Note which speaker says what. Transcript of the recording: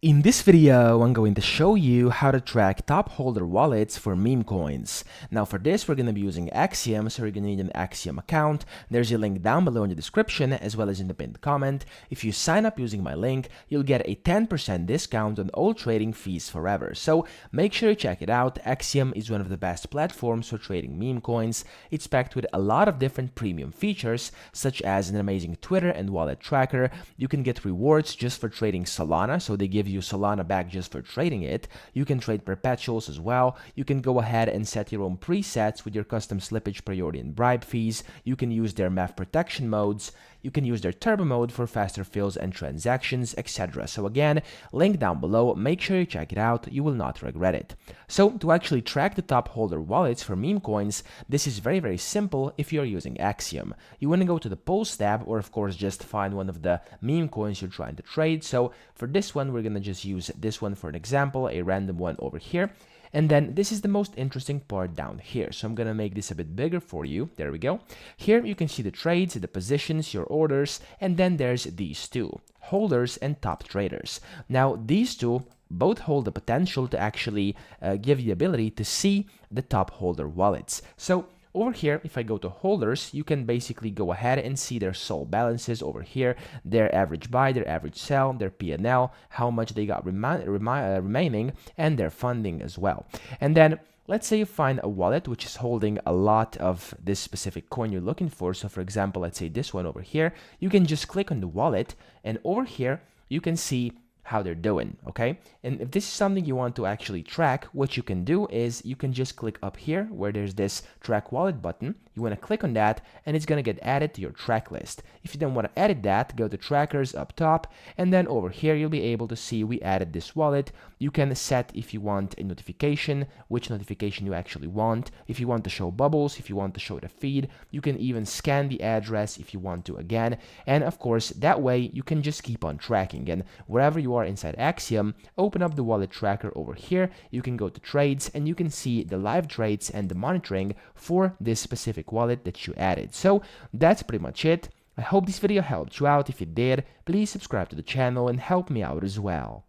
Speaker 1: In this video, I'm going to show you how to track top holder wallets for meme coins. Now for this, we're going to be using Axiom, so you're going to need an Axiom account. There's a link down below in the description as well as in the pinned comment. If you sign up using my link, you'll get a 10% discount on all trading fees forever. So make sure you check it out. Axiom is one of the best platforms for trading meme coins. It's packed with a lot of different premium features, such as an amazing Twitter and wallet tracker. You can get rewards just for trading Solana, so they give you Solana back just for trading it. You can trade perpetuals as well. You can go ahead and set your own presets with your custom slippage, priority, and bribe fees. You can use their MEF protection modes. You can use their turbo mode for faster fills and transactions, etc. So again, link down below. Make sure you check it out. You will not regret it. So to actually track the top holder wallets for meme coins, this is very simple if you're using Axiom. You want to go to the polls tab, or of course just find one of the meme coins you're trying to trade. So for this one, we're going to just use this one for an example, a random one over here. And then this is the most interesting part down here. So I'm going to make this a bit bigger for you. There we go. Here you can see the trades, the positions, your orders, and then there's these two, holders and top traders. Now these two both hold the potential to actually give you the ability to see the top holder wallets. So over here, if I go to holders, you can basically go ahead and see their SOL balances over here, their average buy, their average sell, their P&L, how much they got remaining, and their funding as well. And then let's say you find a wallet which is holding a lot of this specific coin you're looking for. So for example, let's say this one over here, you can just click on the wallet, and over here, you can see how they're doing, okay? And if this is something you want to actually track, what you can do is you can just click up here where there's this track wallet button. You want to click on that and it's going to get added to your track list. If you don't want to edit that, go to trackers up top, and then over here you'll be able to see we added this wallet. You can set if you want a notification, which notification you actually want. If you want to show bubbles, if you want to show the feed, you can even scan the address if you want to again. And of course, that way you can just keep on tracking. And wherever you are inside Axiom, open up the wallet tracker over here. You can go to trades and you can see the live trades and the monitoring for this specific wallet that you added. So that's pretty much it. I hope this video helped you out. If it did, please subscribe to the channel and help me out as well.